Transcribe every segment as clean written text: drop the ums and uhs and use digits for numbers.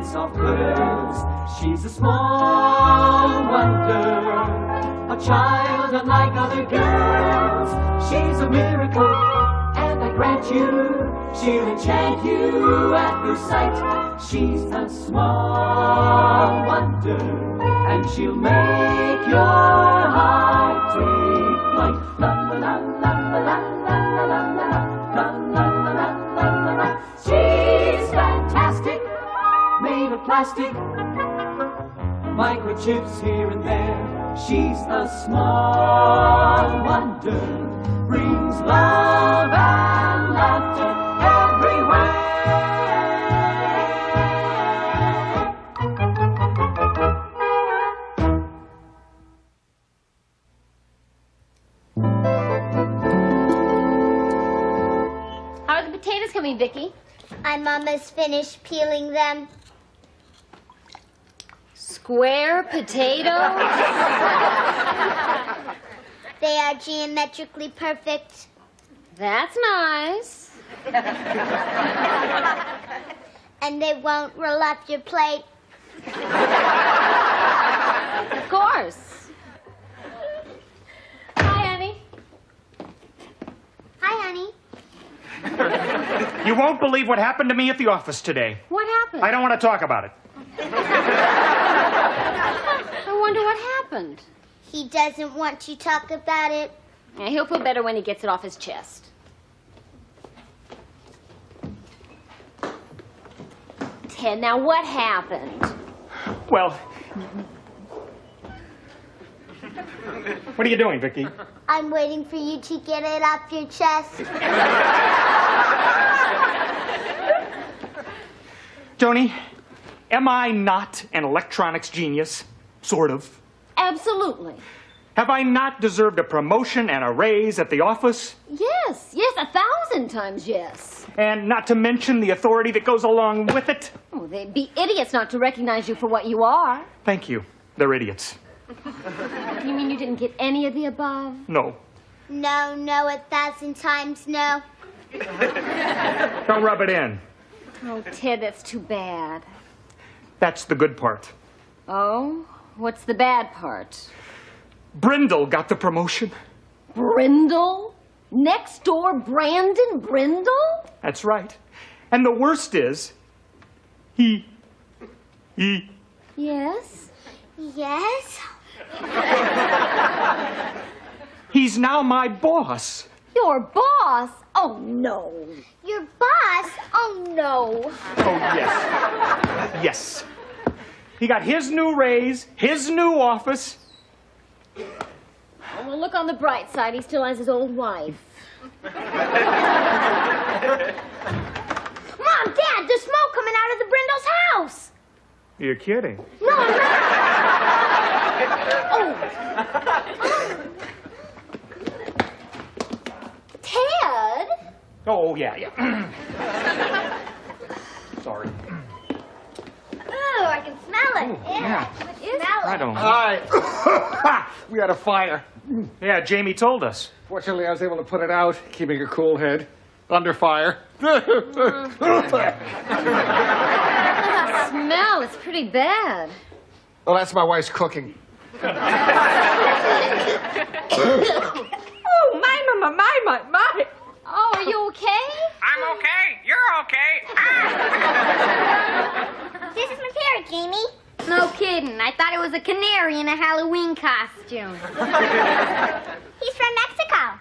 soft curls. She's a small wonder, a child unlike other girls. She's a miracle, and I grant you, she'll enchant you at first sight. She's a small wonder, and she'll make your heart take flight. La la la la la la la la la la la la la. She's fantastic, made of plastic, microchips here and there. She's a small wonder, brings love and laughter everywhere. How are the potatoes coming, Vicky? I'm almost finished peeling them. Square potatoes? They are geometrically perfect. That's nice. And they won't roll off your plate. Of course. Hi, honey. Hi, honey. You won't believe what happened to me at the office today. What happened? I don't want to talk about it. I wonder what happened. He doesn't want to talk about it. Yeah, he'll feel better when he gets it off his chest. Ted, now what happened? Well, what are you doing, Vicky? I'm waiting for you to get it off your chest. Tony, am I not an electronics genius? Sort of. Absolutely. Have I not deserved a promotion and a raise at the office? Yes, 1,000 times yes. And not to mention the authority that goes along with it? Oh, they'd be idiots not to recognize you for what you are. Thank you. They're idiots. You mean you didn't get any of the above? No. No, 1,000 times no. Don't rub it in. Oh, Ted, that's too bad. That's the good part. Oh? What's the bad part? Brindle got the promotion. Brindle? Next door Brandon Brindle? That's right. And the worst is, he... Yes? Yes? He's now my boss. Your boss? Oh, no. Your boss? Oh, no. Oh, yes. Yes. He got his new raise, his new office. Well, look on the bright side. He still has his old wife. Mom, Dad, there's smoke coming out of the Brindle's house. You're kidding. No, I'm not. Ted? Oh, yeah. Sorry. Ooh, I can smell it. Yeah. What is it? I don't know. Hi. We had a fire. Yeah, Jamie told us. Fortunately, I was able to put it out, keeping a cool head. Under fire. Smell, it's pretty bad. Well, that's my wife's cooking. Oh, my. Oh, are you okay? I'm okay. You're okay. This is my parrot, Jamie. No kidding. I thought it was a canary in a Halloween costume. He's from Mexico.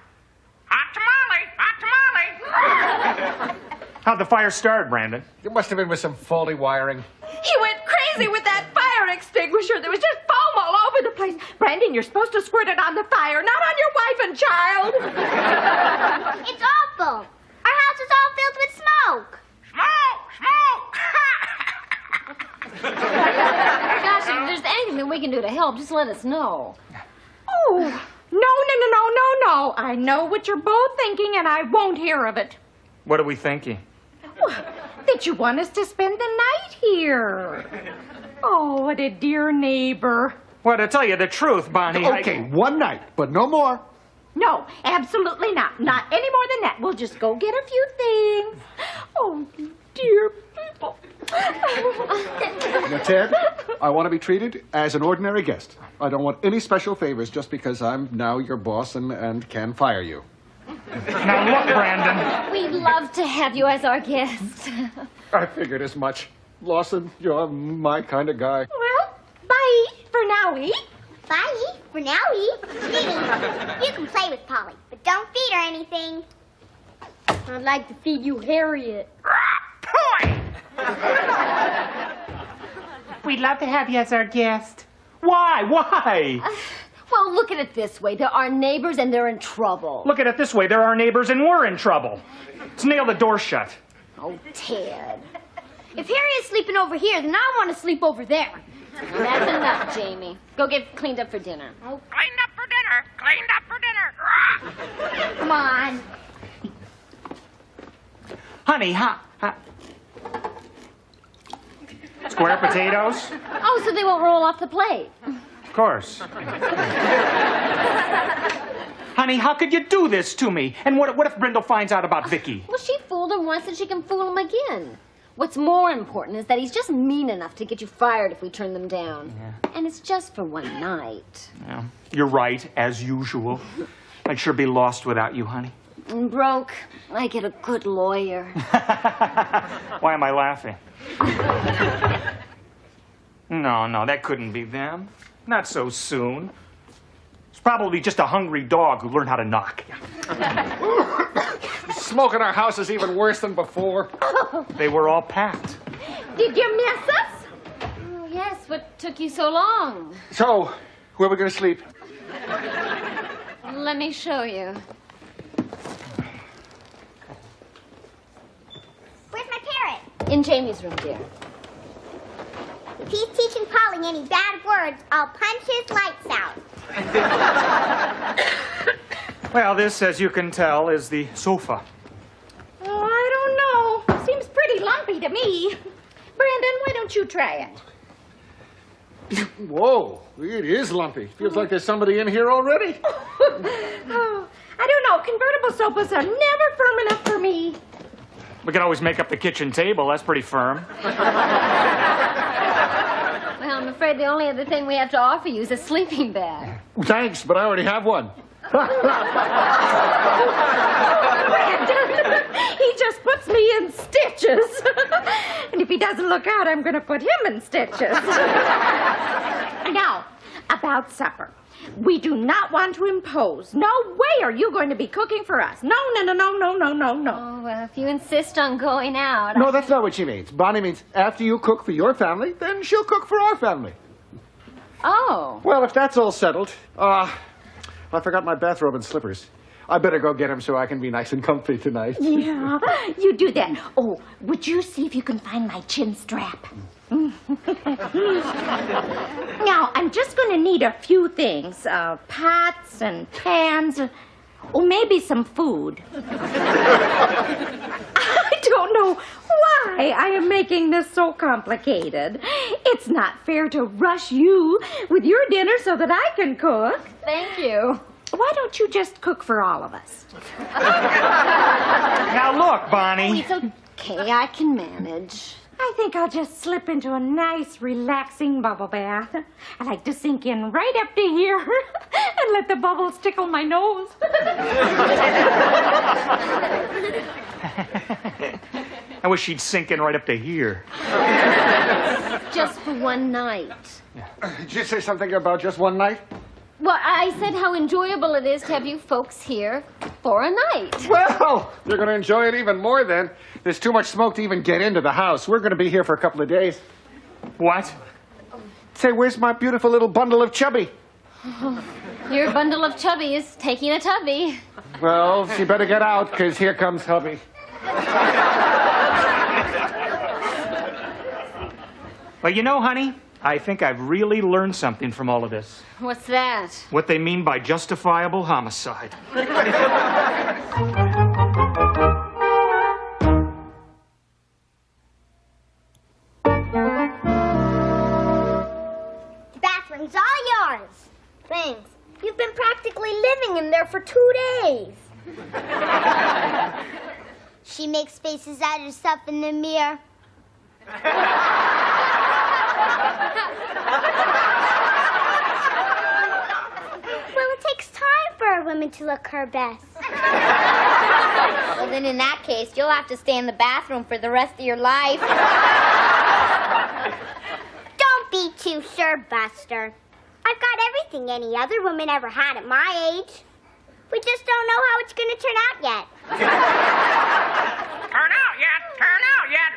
Hot tamale. Hot tamale. How'd the fire start, Brandon? It must have been with some faulty wiring. He went crazy with that fire extinguisher. There was just foam all over the place. Brandon, you're supposed to squirt it on the fire, not on your wife and child. It's awful. Our house is all filled with smoke. Smoke. Gosh, if there's anything that we can do to help, just let us know. Oh, no. I know what you're both thinking, and I won't hear of it. What are we thinking? That you want us to spend the night here. Oh, what a dear neighbor. Well, to tell you the truth, Bonnie, Okay, one night, but no more. No, absolutely not. Not any more than that. We'll just go get a few things. Oh, dear people. Now, Ted, I want to be treated as an ordinary guest. I don't want any special favors just because I'm now your boss and can fire you. Now look, Brandon. We'd love to have you as our guest. I figured as much. Lawson, you're my kind of guy. Well, bye for now-y. Bye for now, Diddy, you can play with Polly, but don't feed her anything. I'd like to feed you Harriet. We'd love to have you as our guest. Why? Why? Well, look at it this way. They're our neighbors and they're in trouble. Look at it this way. They're our neighbors and we're in trouble. Let's nail the door shut. Oh, Ted. If Harriet's sleeping over here, then I want to sleep over there. That's enough, Jamie. Go get cleaned up for dinner. Cleaned up for dinner. Cleaned up for dinner. Come on. Honey, square potatoes? Oh, so they won't roll off the plate. Of course. Honey, how could you do this to me? And what if Brindle finds out about Vicky? Well, she fooled him once and she can fool him again. What's more important is that he's just mean enough to get you fired if we turn them down. Yeah. And it's just for one night. Yeah, you're right, as usual. I'd sure be lost without you, honey. And broke, I get a good lawyer. Why am I laughing? No, that couldn't be them. Not so soon. It's probably just a hungry dog who learned how to knock. Smoke in our house is even worse than before. They were all packed. Did you miss us? Oh, yes, what took you so long? So, where are we going to sleep? Let me show you. Where's my parrot? In Jamie's room, dear. If he's teaching Polly any bad words, I'll punch his lights out. Well, this, as you can tell, is the sofa. Oh, I don't know. Seems pretty lumpy to me. Brandon, why don't you try it? Whoa, it is lumpy. Feels like there's somebody in here already. Oh, I don't know. Convertible sofas are never firm enough for me. We can always make up the kitchen table. That's pretty firm. Well, I'm afraid the only other thing we have to offer you is a sleeping bag. Thanks, but I already have one. Brandon, he just puts me in stitches. And if he doesn't look out, I'm going to put him in stitches. Now, about supper. We do not want to impose. No way are you going to be cooking for us. No. Oh, well, if you insist on going out... No, that's not what she means. Bonnie means after you cook for your family, then she'll cook for our family. Oh. Well, if that's all settled, I forgot my bathrobe and slippers. I better go get them so I can be nice and comfy tonight. Yeah, you do that. Oh, would you see if you can find my chin strap? Now, I'm just going to need a few things. Pots and pans. Or maybe some food. I don't know why I am making this so complicated. It's not fair to rush you with your dinner so that I can cook. Thank you. Why don't you just cook for all of us? Now look, Bonnie. It's okay, I can manage. I think I'll just slip into a nice, relaxing bubble bath. I like to sink in right up to here and let the bubbles tickle my nose. I wish she'd sink in right up to here. Just for one night. Did you say something about just one night? Well, I said how enjoyable it is to have you folks here for a night. Well, you're going to enjoy it even more then. There's too much smoke to even get into the house. We're going to be here for a couple of days. What? Say, where's my beautiful little bundle of chubby? Your bundle of chubby is taking a tubby. Well, she better get out, because here comes hubby. Well, you know, honey, I think I've really learned something from all of this. What's that? What they mean by justifiable homicide. The bathroom's all yours. Thanks. You've been practically living in there for 2 days. She makes faces at herself in the mirror. Well, it takes time for a woman to look her best. Well, then in that case, you'll have to stay in the bathroom for the rest of your life. Don't be too sure, Buster. I've got everything any other woman ever had at my age. We just don't know how it's going to turn out yet. Turn out yet! Turn out yet!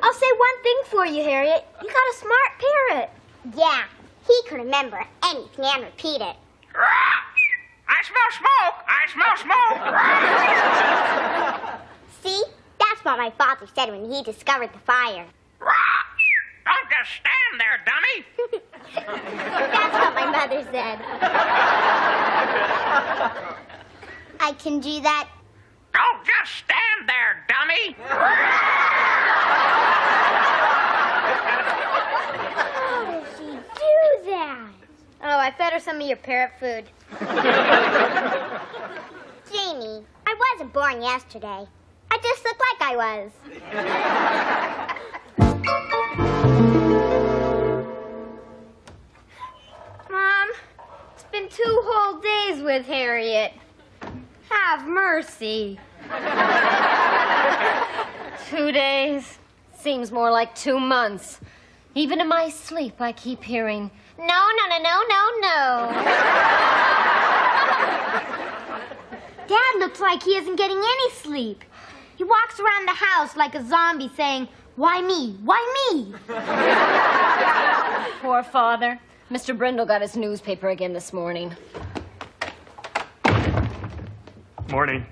I'll say one thing for you, Harriet. You got a smart parrot. Yeah, he can remember anything and repeat it. I smell smoke! I smell smoke! See? That's what my father said when he discovered the fire. Don't just stand there, dummy! That's what my mother said. I can do that. Don't just stand there, dummy! How does she do that? Oh, I fed her some of your parrot food. Jamie, I wasn't born yesterday. I just look like I was. Mom, it's been 2 whole days with Harriet. Have mercy. 2 days? Seems more like 2 months. Even in my sleep, I keep hearing, no, no, no, no, no, no. Dad looks like he isn't getting any sleep. He walks around the house like a zombie saying, why me? Why me? Poor father. Mr. Brindle got his newspaper again this morning. Morning.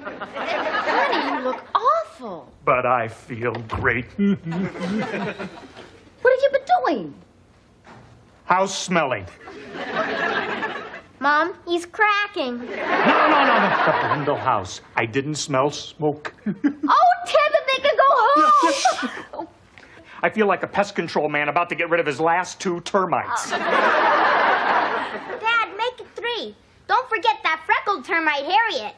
Honey, you look awful. But I feel great. What have you been doing? House smelling. Mom, he's cracking. No. The Brindle house. I didn't smell smoke. Oh, Ted, then they can go home. I feel like a pest control man about to get rid of his last 2 termites. Dad, make it 3. Don't forget that freckled termite, Harriet.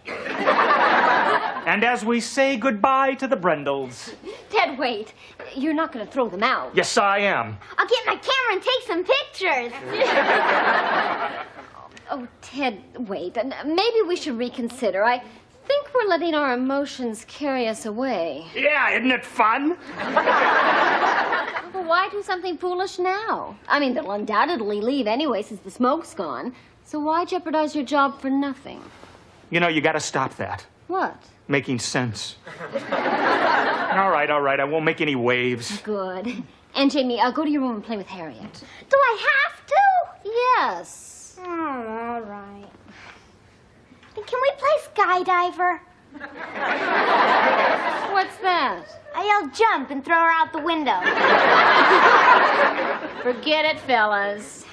And as we say goodbye to the Brindles. Ted, wait. You're not going to throw them out. Yes, I am. I'll get my camera and take some pictures. Oh, Ted, wait. Maybe we should reconsider. I think we're letting our emotions carry us away. Yeah, isn't it fun? Well, why do something foolish now? I mean, they'll undoubtedly leave anyway since the smoke's gone. So why jeopardize your job for nothing? You know, you got to stop that. What? Making sense. All right. I won't make any waves. Good. And Jamie, go to your room and play with Harriet. Do I have to? Yes. Oh, all right. Can we play Skydiver? What's that? I'll jump and throw her out the window. Forget it, fellas.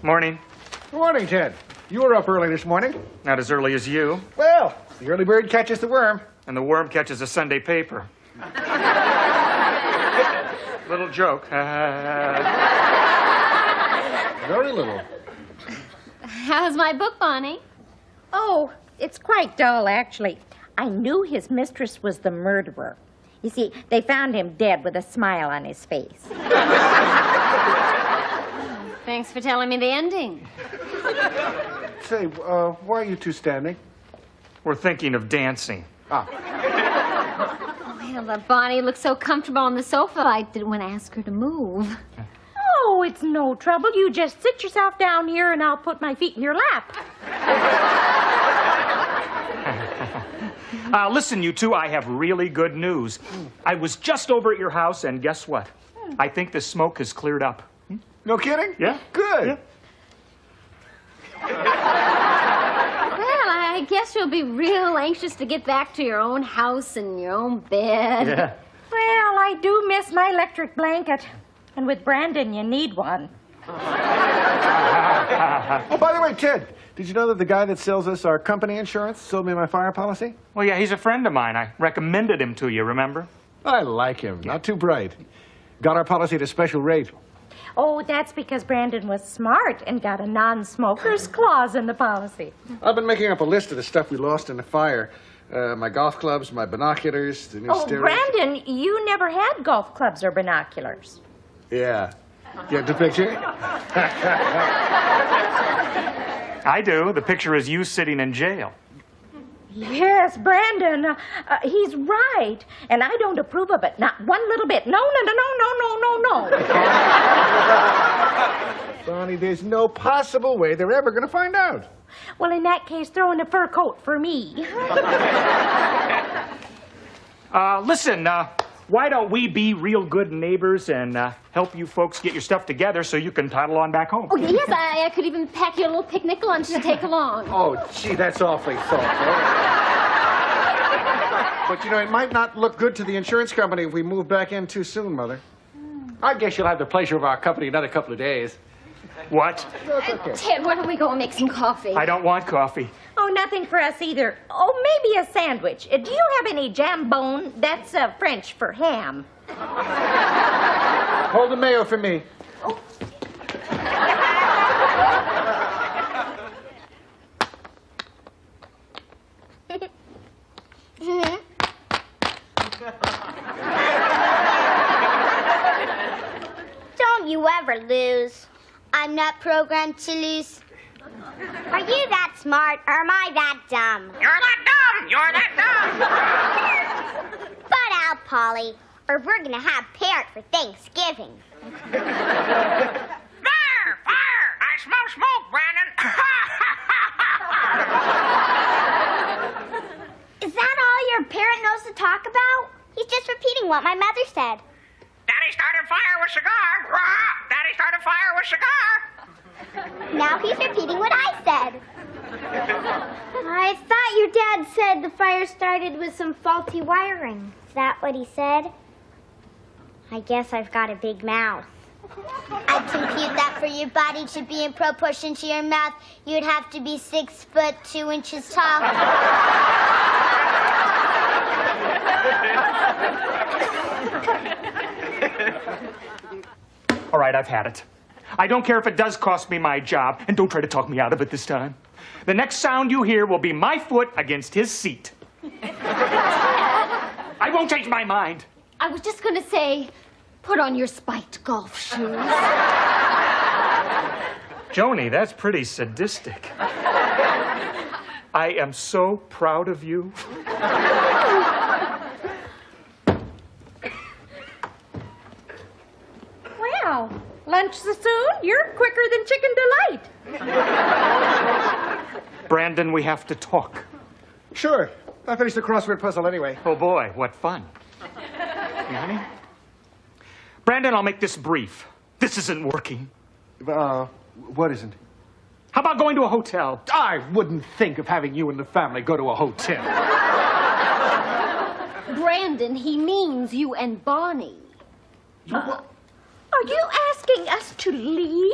Morning. Morning, Ted. You were up early this morning. Not as early as you. Well, the early bird catches the worm. And the worm catches a Sunday paper. Little joke. Very little. How's my book, Bonnie? Oh, it's quite dull, actually. I knew his mistress was the murderer. You see, they found him dead with a smile on his face. Thanks for telling me the ending. Say, why are you two standing? We're thinking of dancing. Well, Bonnie looked so comfortable on the sofa, I didn't want to ask her to move. Oh, it's no trouble. You just sit yourself down here and I'll put my feet in your lap. Listen, you two, I have really good news. I was just over at your house, and guess what? I think the smoke has cleared up. No kidding? Yeah. Good. Yeah. Well, I guess you'll be real anxious to get back to your own house and your own bed. Yeah. Well, I do miss my electric blanket. And with Brandon, you need one. Oh, by the way, Ted, did you know that the guy that sells us our company insurance sold me my fire policy? Well, yeah, he's a friend of mine. I recommended him to you, remember? I like him. Not too bright. Got our policy at a special rate. Oh, that's because Brandon was smart and got a non-smoker's clause in the policy. I've been making up a list of the stuff we lost in the fire. My golf clubs, my binoculars, the new stereo. Brandon, you never had golf clubs or binoculars. Yeah. Get the picture? I do. The picture is you sitting in jail. Yes, Brandon, he's right. And I don't approve of it. Not one little bit. No. Bonnie, there's no possible way they're ever going to find out. Well, in that case, throw in a fur coat for me. Listen, why don't we be real good neighbors and help you folks get your stuff together so you can toddle on back home? Oh, yes, I could even pack you a little picnic lunch to take along. Oh, gee, that's awfully thoughtful. But, you know, it might not look good to the insurance company if we move back in too soon, Mother. I guess you'll have the pleasure of our company another couple of days. What? Ted, why don't we go and make some coffee? I don't want coffee. Oh, nothing for us either. Oh, maybe a sandwich. Do you have any jambone? That's French for ham. Hold the mayo for me. Don't you ever lose. I'm not programmed to lose. Are you that smart, or am I that dumb? You're that dumb! You're that dumb! Butt out, Polly, or we're gonna have parrot for Thanksgiving. There! Fire! I smell smoke, Brandon! Is that all your parrot knows to talk about? He's just repeating what my mother said. Daddy started fire with cigar! Daddy started fire with cigar! Now he's repeating what I said. I thought your dad said the fire started with some faulty wiring. Is that what he said? I guess I've got a big mouth. I compute that for your body to be in proportion to your mouth, you'd have to be 6 foot 2 inches tall. All right, I've had it. I don't care if it does cost me my job, and don't try to talk me out of it this time. The next sound you hear will be my foot against his seat. I won't change my mind. I was just going to say, put on your spiked golf shoes. Joni, that's pretty sadistic. I am so proud of you. Well, lunch so soon? You're quicker than Chicken Delight. Brandon, we have to talk. Sure. I finished the crossword puzzle anyway. Oh, boy, what fun. You, honey? Brandon, I'll make this brief. This isn't working. What isn't? How about going to a hotel? I wouldn't think of having you and the family go to a hotel. Brandon, he means you and Bonnie. Are you asking us to leave?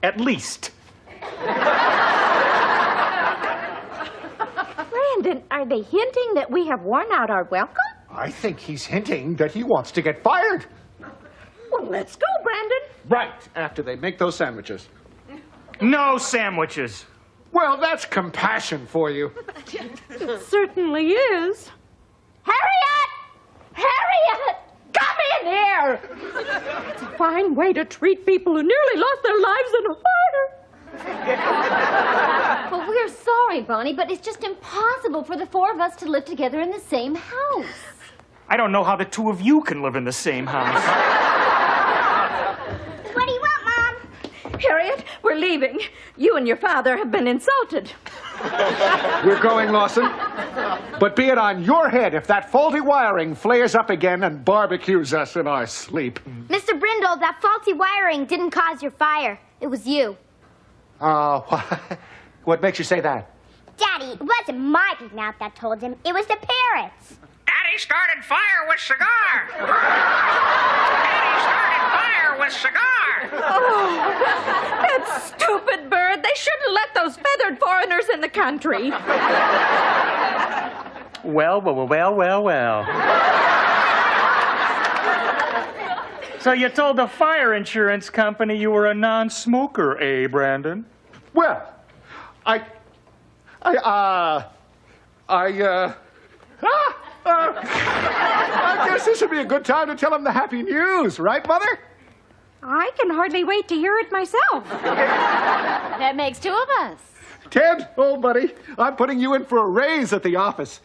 At least. Brandon, are they hinting that we have worn out our welcome? I think he's hinting that he wants to get fired. Well, let's go, Brandon. Right, after they make those sandwiches. No sandwiches. Well, that's compassion for you. It certainly is. Harriet! Harriet! Come in here! It's a fine way to treat people who nearly lost their lives in a fire. Well, we're sorry, Bonnie, but it's just impossible for the four of us to live together in the same house. I don't know how the two of you can live in the same house. What do you want, Mom? Harriet, we're leaving. You and your father have been insulted. We're going, Lawson. But be it on your head if that faulty wiring flares up again and barbecues us in our sleep. Mr. Brindle, that faulty wiring didn't cause your fire. It was you. What makes you say that? Daddy, it wasn't my big mouth that told him. It was the parrots. Daddy started fire with cigar! Daddy started fire with cigar! Oh, that stupid bird. They shouldn't let those feathered foreigners in the country. Well. So you told the fire insurance company you were a non-smoker, eh, Brandon? Well, I guess this would be a good time to tell him the happy news, right, Mother? I can hardly wait to hear it myself. That makes two of us. Ted, old buddy, I'm putting you in for a raise at the office.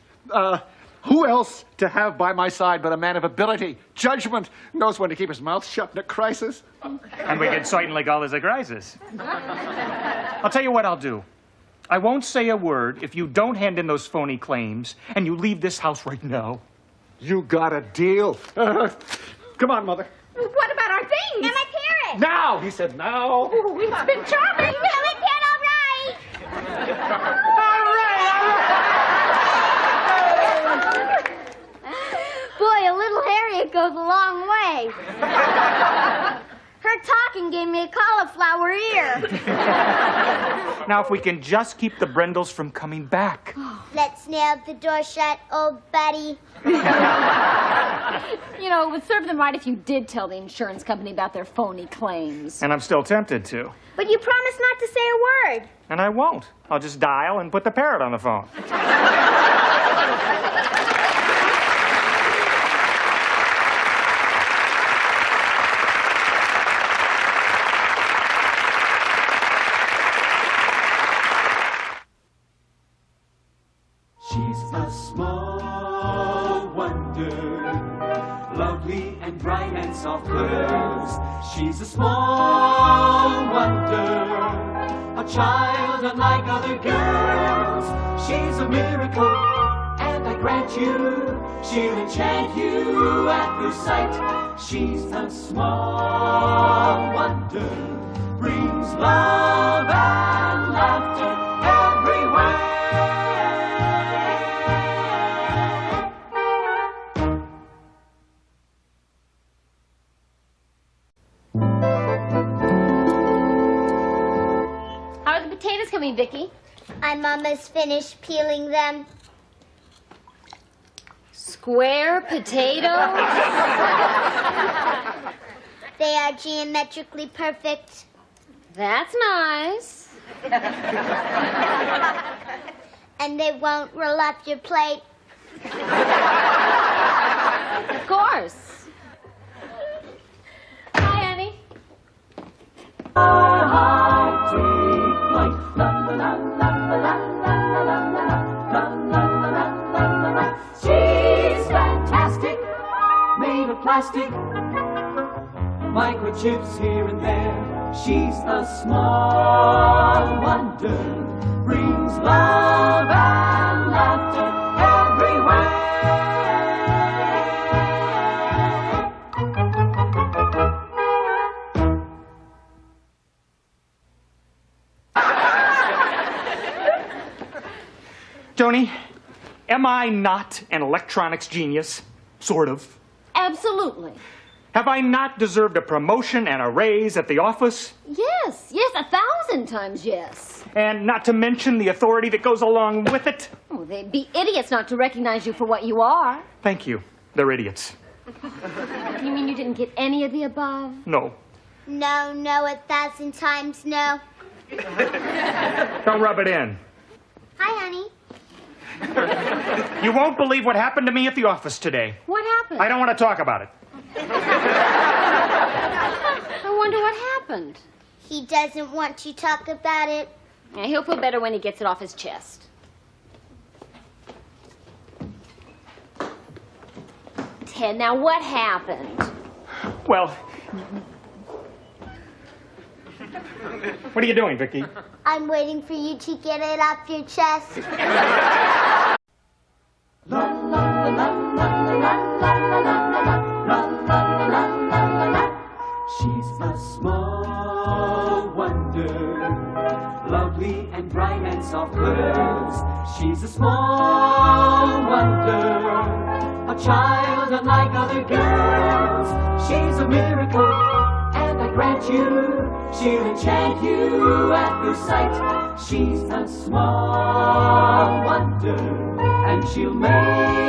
Who else to have by my side but a man of ability, judgment, knows when to keep his mouth shut in a crisis? And we can certainly call this a crisis. I'll tell you what I'll do. I won't say a word if you don't hand in those phony claims and you leave this house right now. You got a deal. Come on, Mother. What about our things? And my parents. Now! He said now. Oh, it's been charming. Billy Ted, all right. Boy, a little Harriet goes a long way. Her talking gave me a cauliflower ear. Now, if we can just keep the Brendels from coming back. Let's nail the door shut, old buddy. You know, it would serve them right if you did tell the insurance company about their phony claims. And I'm still tempted to. But you promised not to say a word. And I won't. I'll just dial and put the parrot on the phone. She's a small wonder, lovely and bright and soft curves. She's a small wonder, a child unlike other girls. She's a miracle, and I grant you, she'll enchant you at first sight. She's a small wonder, brings love and laughter everywhere. How are the potatoes coming, Vicky? I'm almost finished peeling them. Square potatoes? They are geometrically perfect. That's nice. And they won't roll off your plate. Of course. Hi, honey. She's fantastic, made of plastic, microchips here and there. She's a small wonder, brings love and laughter everywhere. Tony, am I not an electronics genius? Sort of. Absolutely. Have I not deserved a promotion and a raise at the office? Yes, 1,000 times yes. And not to mention the authority that goes along with it? Oh, they'd be idiots not to recognize you for what you are. Thank you. They're idiots. You mean you didn't get any of the above? No. No, 1,000 times no. Don't rub it in. Hi, honey. You won't believe what happened to me at the office today. What happened? I don't want to talk about it. I wonder what happened. He doesn't want to talk about it. Yeah, he'll feel better when he gets it off his chest. Ted, now what happened? Well, what are you doing, Vicky? I'm waiting for you to get it off your chest. She's a small wonder, lovely and bright and soft curves. She's a small wonder, a child unlike other girls. She's a miracle, and I grant you, she'll enchant you at first sight. She's a small wonder, and she'll make